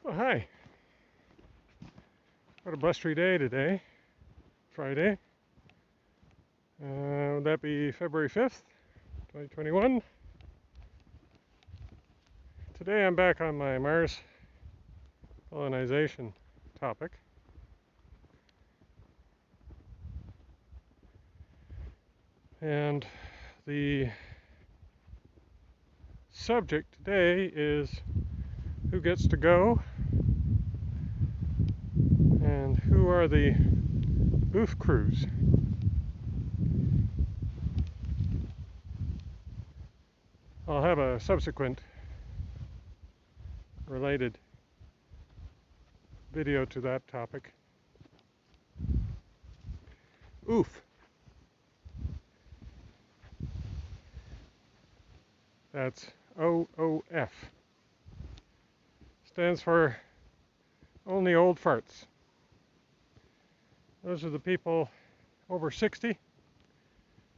Well, hi. What a blustery day today, Friday. Would that be February 5th, 2021? Today I'm back on my Mars colonization topic. And the subject today is who gets to go and who are the O.O.F crews. I'll have a subsequent related video to that topic. O.O.F. That's O.O.F. Stands for Only Old Farts. Those are the people over 60.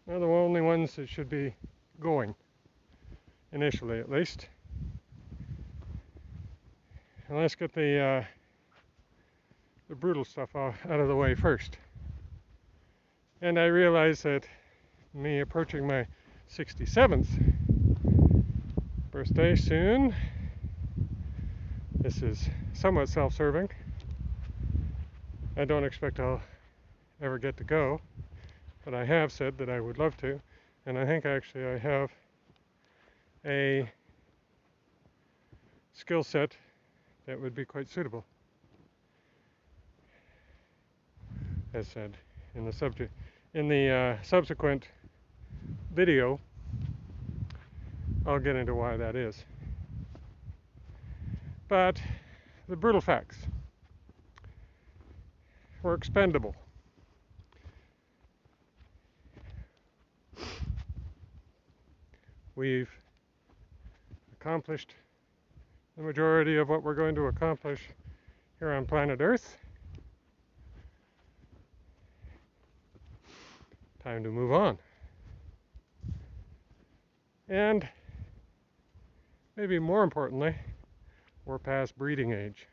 They're the only ones that should be going, initially at least. And let's get the brutal stuff out of the way first. And I realize that me approaching my 67th birthday soon, this is somewhat self-serving. I don't expect I'll ever get to go, but I have said that I would love to, and I think actually I have a skill set that would be quite suitable. As said in the subsequent video, I'll get into why that is. But the brutal facts. We're expendable. We've accomplished the majority of what we're going to accomplish here on planet Earth. Time to move on. And maybe more importantly, we're past breeding age.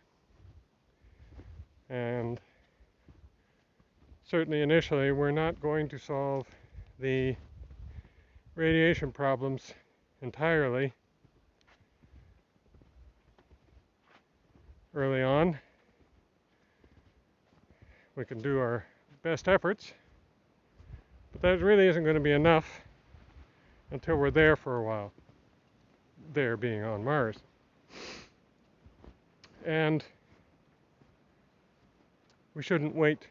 And certainly initially, we're not going to solve the radiation problems entirely early on. We can do our best efforts, but that really isn't going to be enough until we're there for a while, there being on Mars. And we shouldn't wait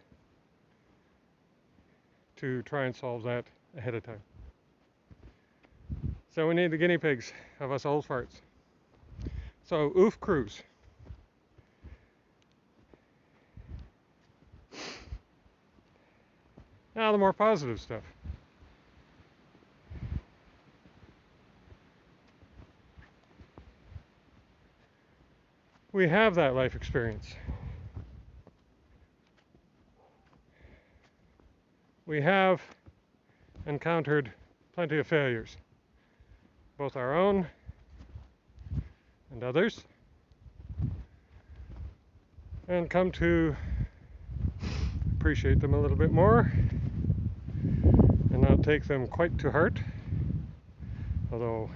to try and solve that ahead of time. So we need the guinea pigs of us old farts. So O.O.F crews. Now the more positive stuff. We have that life experience. We have encountered plenty of failures, both our own and others, and come to appreciate them a little bit more and not take them quite to heart, although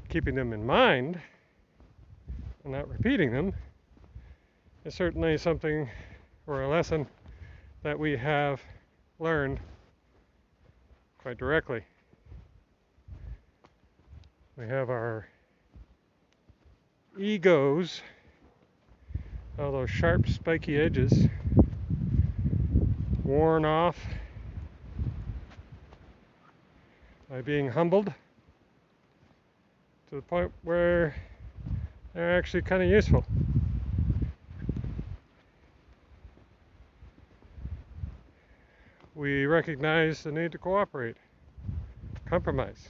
keeping them in mind and not repeating them is certainly something or a lesson that we have learned quite directly. We have our egos, all those sharp, spiky edges, worn off by being humbled to the point where they're actually kind of useful. We recognize the need to cooperate, compromise.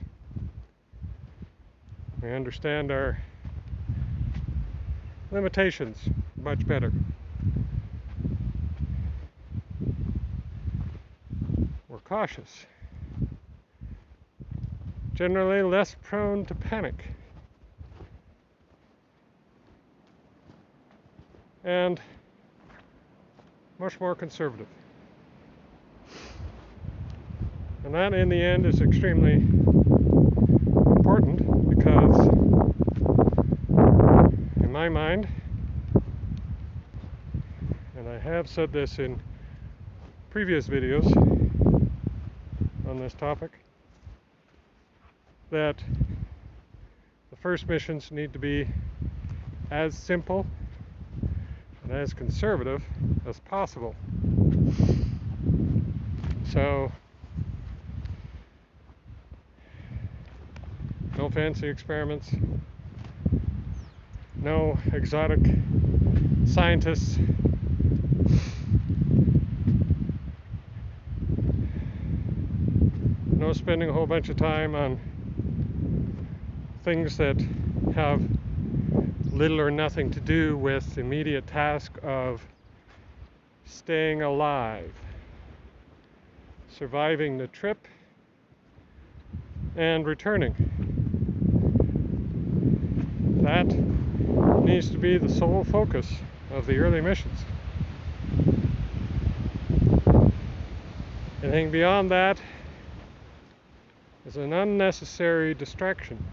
We understand our limitations much better. We're cautious, generally less prone to panic, and much more conservative. And that, in the end, is extremely important because, in my mind, and I have said this in previous videos on this topic, that the first missions need to be as simple and as conservative as possible. So, no fancy experiments, no exotic scientists, no spending a whole bunch of time on things that have little or nothing to do with the immediate task of staying alive, surviving the trip, and returning. That needs to be the sole focus of the early missions. Anything beyond that is an unnecessary distraction.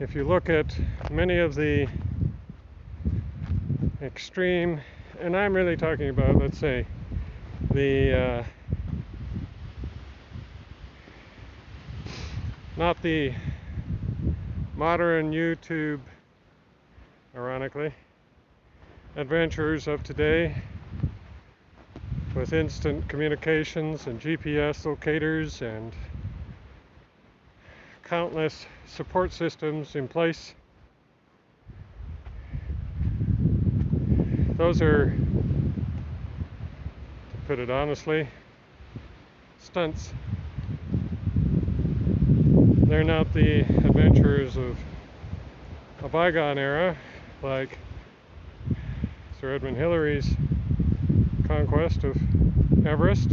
If you look at many of the extreme, and I'm really talking about, let's say, the not the modern YouTube, ironically, adventurers of today with instant communications and GPS locators and countless support systems in place. Those are, to put it honestly, stunts. They're not the adventurers of a bygone era, like Sir Edmund Hillary's conquest of Everest,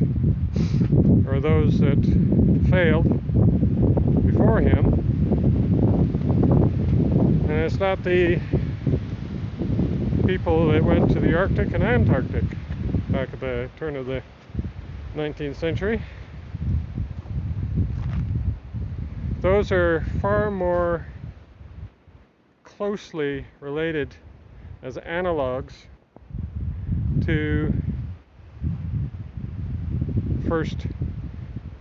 or those that failed before him. And it's not the people that went to the Arctic and Antarctic back at the turn of the 19th century. Those are far more closely related as analogs to first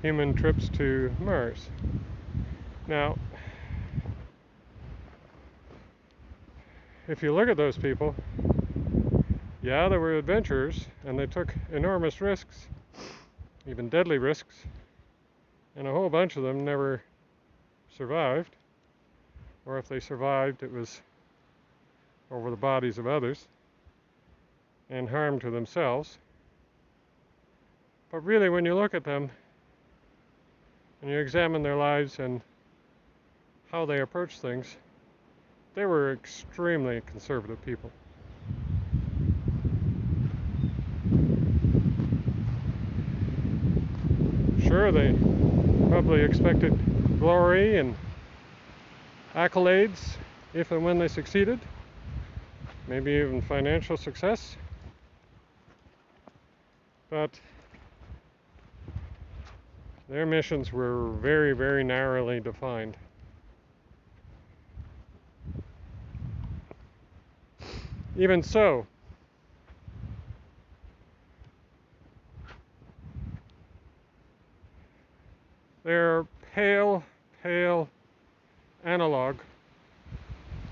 human trips to Mars. Now, if you look at those people, yeah, they were adventurers and they took enormous risks, even deadly risks, and a whole bunch of them never survived, or if they survived, it was over the bodies of others and harm to themselves. But really, when you look at them and you examine their lives and how they approach things, they were extremely conservative people. Sure, they probably expected glory and accolades if and when they succeeded, maybe even financial success, but their missions were very, very narrowly defined. Even so, they're pale analog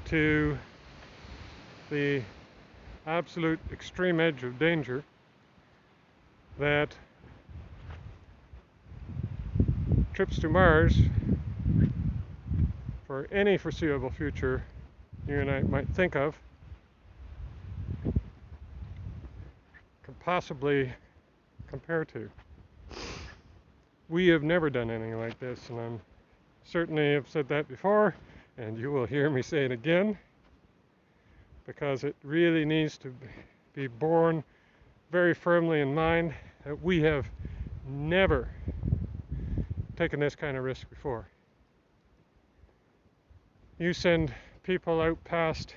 to the absolute extreme edge of danger that trips to Mars for any foreseeable future you and I might think of could possibly compare to. We have never done anything like this, and I'm certainly have said that before, and you will hear me say it again, because it really needs to be borne very firmly in mind We have never taken this kind of risk before. You send people out past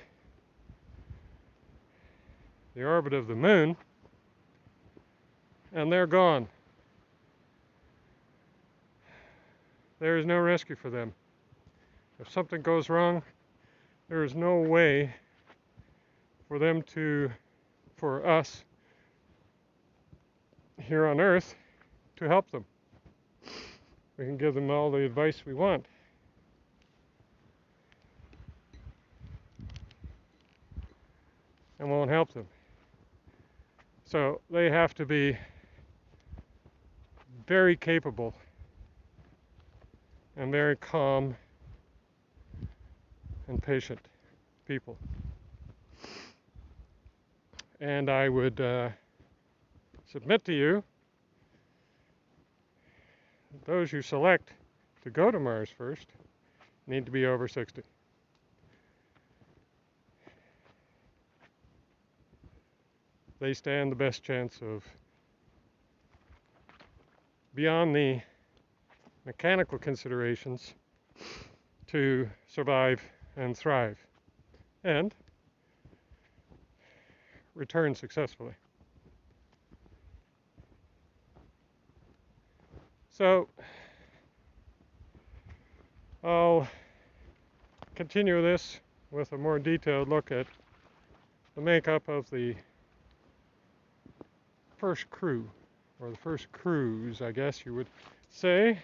the orbit of the moon, and they're gone. There is no rescue for them. If something goes wrong, there is no way for us here on Earth to help them. We can give them all the advice we want. And won't help them. So they have to be very capable and very calm and patient people. And I would submit to you, those you select to go to Mars first need to be over 60. They stand the best chance of, beyond the mechanical considerations, to survive and thrive and return successfully. So I'll continue this with a more detailed look at the makeup of the first crew, or the first cruise, I guess you would say.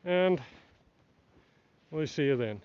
And we'll see you then.